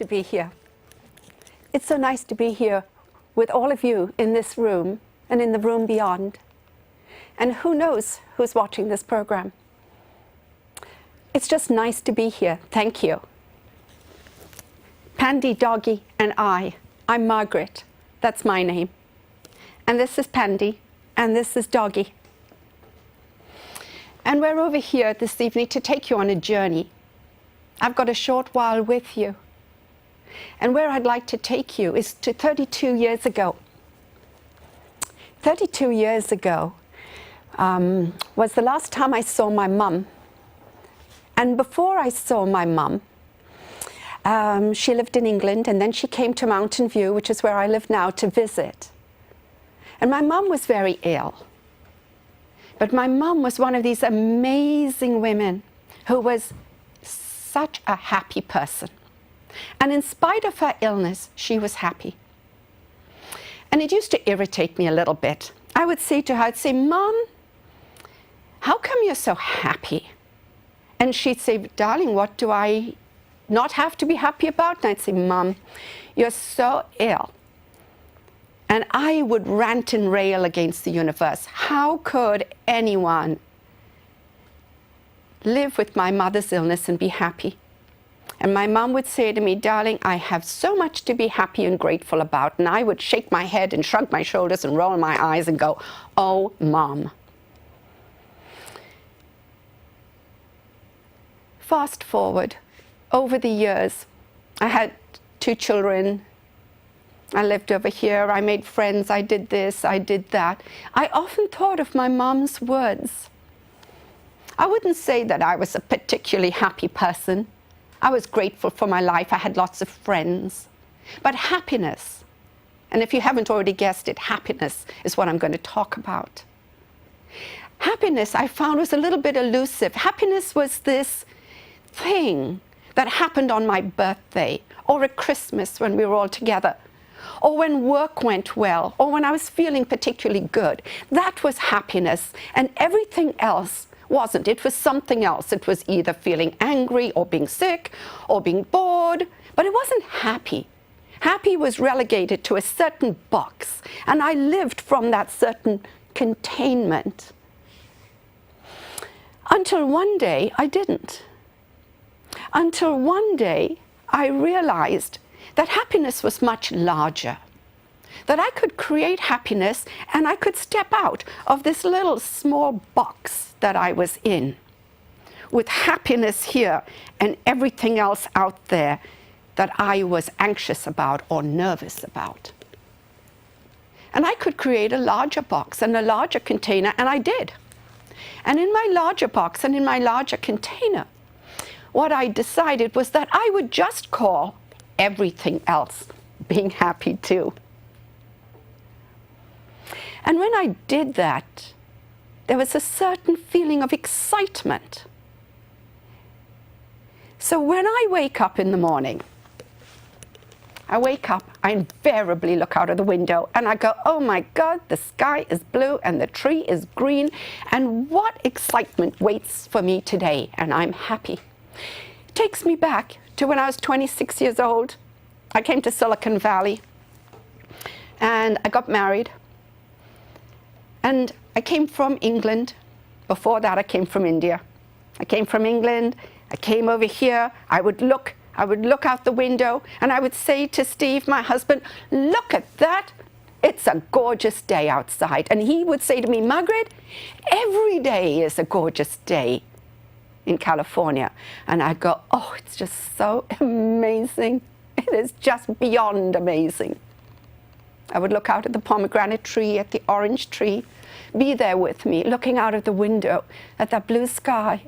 to be here. It's so nice to be here with all of you in this room and in the room beyond. And who knows who's watching this program. It's just nice to be here. Thank you. Pandy, Doggy, and I'm Margaret. That's my name. And this is Pandy, and this is Doggy. And we're over here this evening to take you on a journey. I've got a short while with you. And where I'd like to take you is to 32 years ago. 32 years ago was the last time I saw my mum. And before I saw my mum, she lived in England, and then she came to Mountain View, which is where I live now, to visit. And my mum was very ill. But my mum was one of these amazing women who was such a happy person. And in spite of her illness, she was happy. And it used to irritate me a little bit. I would say to her, I'd say, Mum, how come you're so happy? And she'd say, darling, what do I not have to be happy about? And I'd say, Mum, you're so ill. And I would rant and rail against the universe. How could anyone live with my mother's illness and be happy? And my mum would say to me, darling, I have so much to be happy and grateful about. And I would shake my head and shrug my shoulders and roll my eyes and go, oh, Mum. Fast forward, over the years, I had 2 children. I lived over here, I made friends, I did this, I did that. I often thought of my mom's words. I wouldn't say that I was a particularly happy person. I was grateful for my life, I had lots of friends. But happiness, and if you haven't already guessed it, happiness is what I'm going to talk about. Happiness, I found, was a little bit elusive. Happiness was this thing that happened on my birthday, or at Christmas when we were all together, or when work went well, or when I was feeling particularly good. That was happiness, and everything else wasn't. It was something else. It was either feeling angry, or being sick, or being bored, but it wasn't happy. Happy was relegated to a certain box, and I lived from that certain containment. Until one day, I didn't. Until one day, I realized that happiness was much larger, that I could create happiness and I could step out of this little small box that I was in, with happiness here and everything else out there that I was anxious about or nervous about. And I could create a larger box and a larger container, and I did. And in my larger box and in my larger container, what I decided was that I would just call everything else being happy too. And when I did that, there was a certain feeling of excitement. So when I wake up in the morning, I invariably look out of the window and I go, oh my God, the sky is blue and the tree is green, and what excitement waits for me today, and I'm happy. It takes me back to when I was 26 years old. I came to Silicon Valley and I got married. And I came from England. Before that, I came from India. I came from England. I came over here. I would look out the window and I would say to Steve, my husband, look at that. It's a gorgeous day outside. And he would say to me, Margaret, every day is a gorgeous day in California. And I go, oh, it's just so amazing. It is just beyond amazing. I would look out at the pomegranate tree, at the orange tree, be there with me, looking out of the window at that blue sky,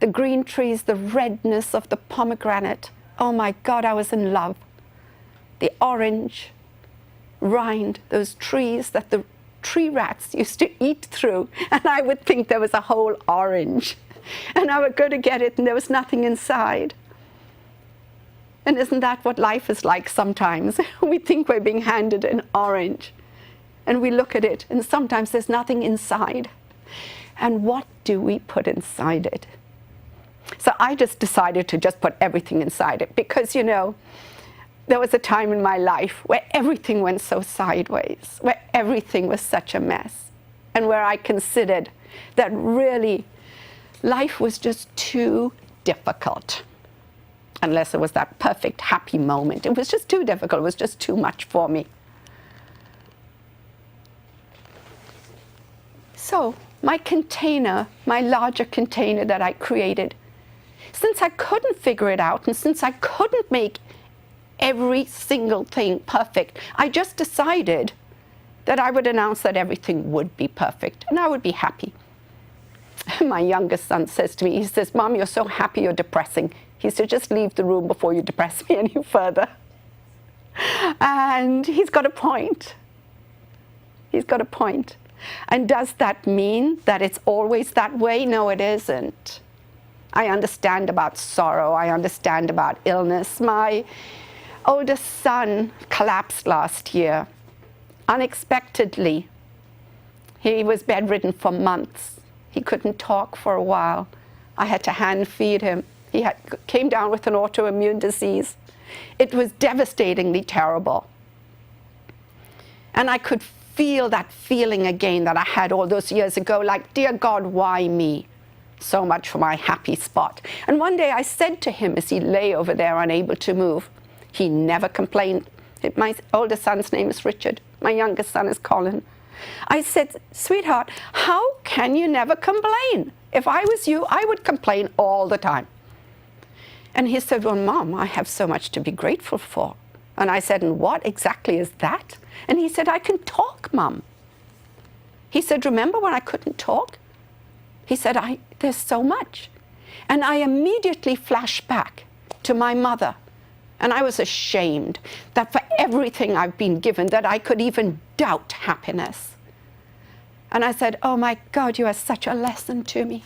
the green trees, the redness of the pomegranate. Oh my God, I was in love. The orange rind, those trees that the tree rats used to eat through, and I would think there was a whole orange. And I would go to get it and there was nothing inside. And isn't that what life is like sometimes? We think we're being handed an orange and we look at it and sometimes there's nothing inside. And what do we put inside it? So I just decided to just put everything inside it because, you know, there was a time in my life where everything went so sideways, where everything was such a mess, and where I considered that really life was just too difficult. Unless it was that perfect happy moment. It was just too difficult. It was just too much for me. So my container, my larger container that I created, since I couldn't figure it out and since I couldn't make every single thing perfect, I just decided that I would announce that everything would be perfect and I would be happy. My youngest son says to me, he says, "Mom, you're so happy, you're depressing." He said, "Just leave the room before you depress me any further." And he's got a point. He's got a point. And does that mean that it's always that way? No, it isn't. I understand about sorrow. I understand about illness. My oldest son collapsed last year, unexpectedly. He was bedridden for months. He couldn't talk for a while. I had to hand feed him. He came down with an autoimmune disease. It was devastatingly terrible. And I could feel that feeling again that I had all those years ago, like, dear God, why me? So much for my happy spot. And one day I said to him as he lay over there unable to move, he never complained. My oldest son's name is Richard. My youngest son is Colin. I said, "Sweetheart, how can you never complain? If I was you, I would complain all the time." And he said, "Well, Mom, I have so much to be grateful for." And I said, "And what exactly is that?" And he said, "I can talk, Mom." He said, "Remember when I couldn't talk?" He said, "There's so much." And I immediately flashed back to my mother. And I was ashamed that for everything I've been given, that I could even doubt happiness. And I said, "Oh my God, you are such a lesson to me."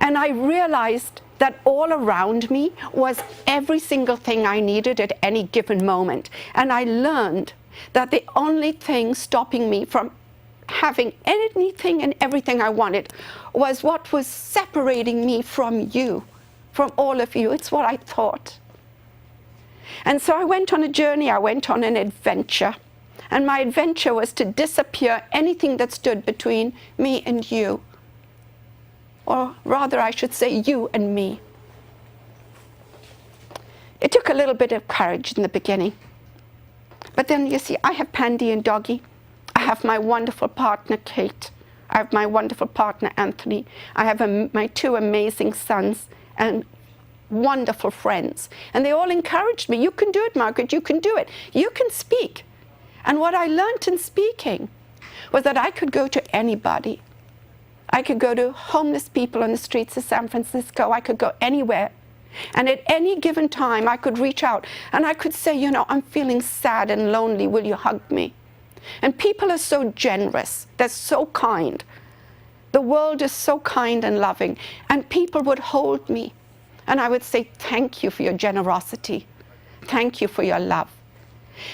And I realized that all around me was every single thing I needed at any given moment. And I learned that the only thing stopping me from having anything and everything I wanted was what was separating me from you, from all of you. It's what I thought. And so I went on a journey, I went on an adventure. And my adventure was to disappear anything that stood between me and you. Or rather, I should say, you and me. It took a little bit of courage in the beginning. But then, you see, I have Pandy and Doggy. I have my wonderful partner, Kate. I have my wonderful partner, Anthony. I have my two amazing sons and wonderful friends. And they all encouraged me. "You can do it, Margaret. You can do it. You can speak." And what I learned in speaking was that I could go to anybody. I could go to homeless people on the streets of San Francisco. I could go anywhere. And at any given time, I could reach out and I could say, "You know, I'm feeling sad and lonely. Will you hug me?" And people are so generous. They're so kind. The world is so kind and loving. And people would hold me. And I would say, "Thank you for your generosity. Thank you for your love."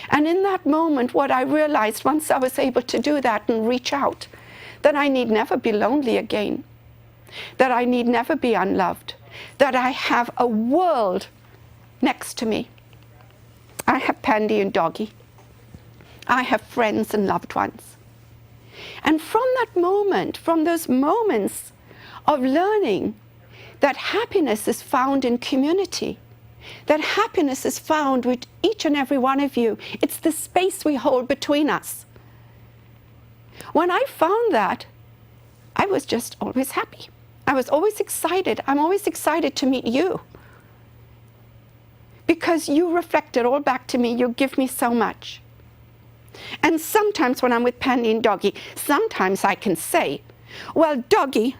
And in that moment, what I realized once I was able to do that and reach out, that I need never be lonely again, that I need never be unloved, that I have a world next to me. I have Pandy and Doggy. I have friends and loved ones. And from that moment, from those moments of learning that happiness is found in community, that happiness is found with each and every one of you. It's the space we hold between us. When I found that, I was just always happy. I was always excited. I'm always excited to meet you. Because you reflect it all back to me. You give me so much. And sometimes when I'm with Pandy and Doggy, sometimes I can say, "Well, Doggy,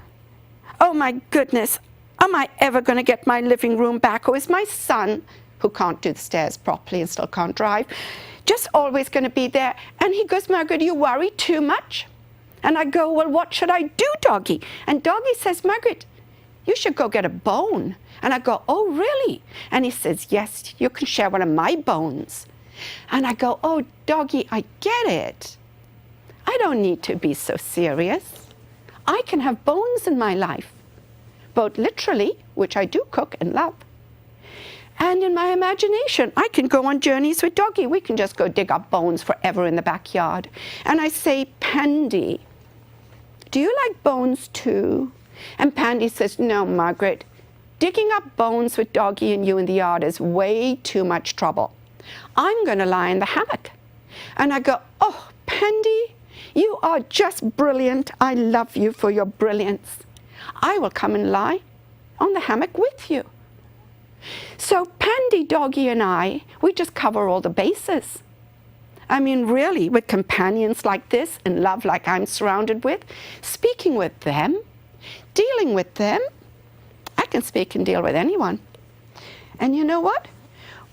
oh my goodness, am I ever going to get my living room back? Or is my son, who can't do the stairs properly and still can't drive, just always going to be there?" And he goes, "Margaret, you worry too much." And I go, "Well, what should I do, Doggy?" And Doggy says, "Margaret, you should go get a bone." And I go, "Oh, really?" And he says, "Yes, you can share one of my bones." And I go, "Oh, Doggy, I get it. I don't need to be so serious. I can have bones in my life. both literally, which I do cook and love, and in my imagination, I can go on journeys with Doggy. We can just go dig up bones forever in the backyard. And I say, Pandy, do you like bones too? And Pandy says, no, Margaret, digging up bones with Doggy and you in the yard is way too much trouble. I'm going to lie in the hammock. And I go, oh, Pandy, you are just brilliant. I love you for your brilliance. I will come and lie on the hammock with you. So Pandy, Doggy, and I, we just cover all the bases. I mean, really, with companions like this and love like I'm surrounded with, speaking with them, dealing with them, I can speak and deal with anyone. And you know what?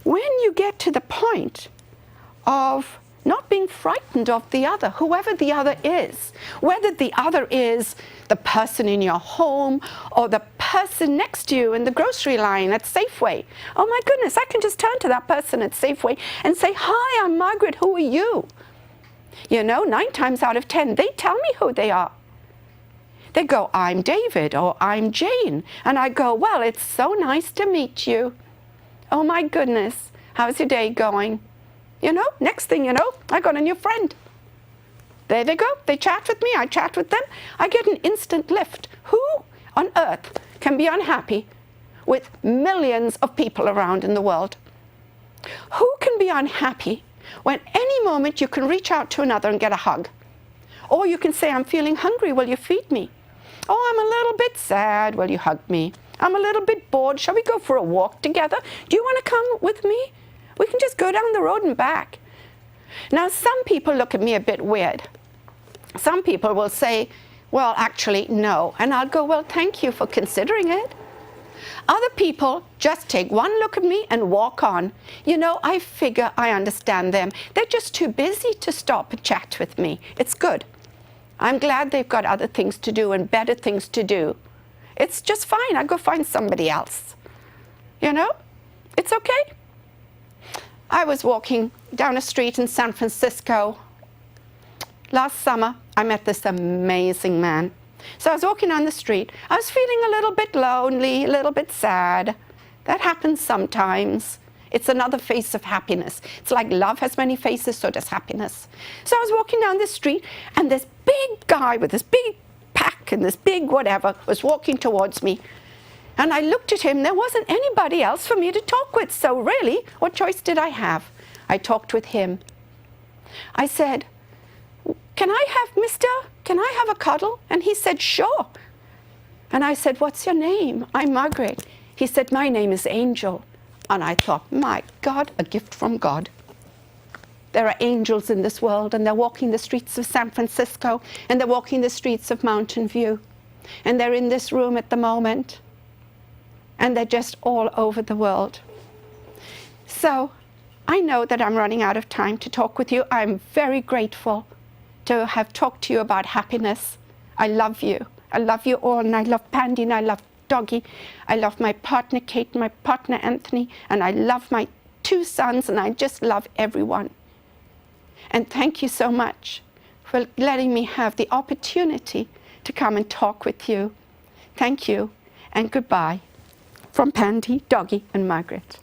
When you get to the point of not being frightened of the other, whoever the other is, whether the other is the person in your home or the person next to you in the grocery line at Safeway. Oh my goodness, I can just turn to that person at Safeway and say, hi, I'm Margaret, who are you? You know, 9 times out of 10, they tell me who they are. They go, I'm David, or I'm Jane. And I go, well, it's so nice to meet you. Oh my goodness, how's your day going? You know, next thing you know, I got a new friend. There they go. They chat with me. I chat with them. I get an instant lift. Who on earth can be unhappy with millions of people around in the world? Who can be unhappy when any moment you can reach out to another and get a hug? Or you can say, I'm feeling hungry. Will you feed me? Oh, I'm a little bit sad. Will you hug me? I'm a little bit bored. Shall we go for a walk together? Do you want to come with me? We can just go down the road and back. Now, some people look at me a bit weird. Some people will say, well, actually, no. And I'll go, well, thank you for considering it. Other people just take one look at me and walk on. You know, I figure I understand them. They're just too busy to stop and chat with me. It's good. I'm glad they've got other things to do and better things to do. It's just fine. I go find somebody else. You know, it's okay. I was walking down a street in San Francisco. Last summer, I met this amazing man. So I was walking down the street. I was feeling a little bit lonely, a little bit sad. That happens sometimes. It's another face of happiness. It's like love has many faces, so does happiness. So I was walking down the street, and this big guy with this big pack and this big whatever was walking towards me. And I looked at him. There wasn't anybody else for me to talk with. So really, what choice did I have? I talked with him. I said, can I have a cuddle? And he said, sure. And I said, what's your name? I'm Margaret. He said, my name is Angel. And I thought, my God, a gift from God. There are angels in this world, and they're walking the streets of San Francisco, and they're walking the streets of Mountain View. And they're in this room at the moment. And they're just all over the world. So I know that I'm running out of time to talk with you. I'm very grateful to have talked to you about happiness. I love you. I love you all, and I love Pandy, and I love Doggy. I love my partner Kate, my partner Anthony, and I love my 2 sons, and I just love everyone. And thank you so much for letting me have the opportunity to come and talk with you. Thank you, and goodbye. From Pandy, Doggy, and Margaret.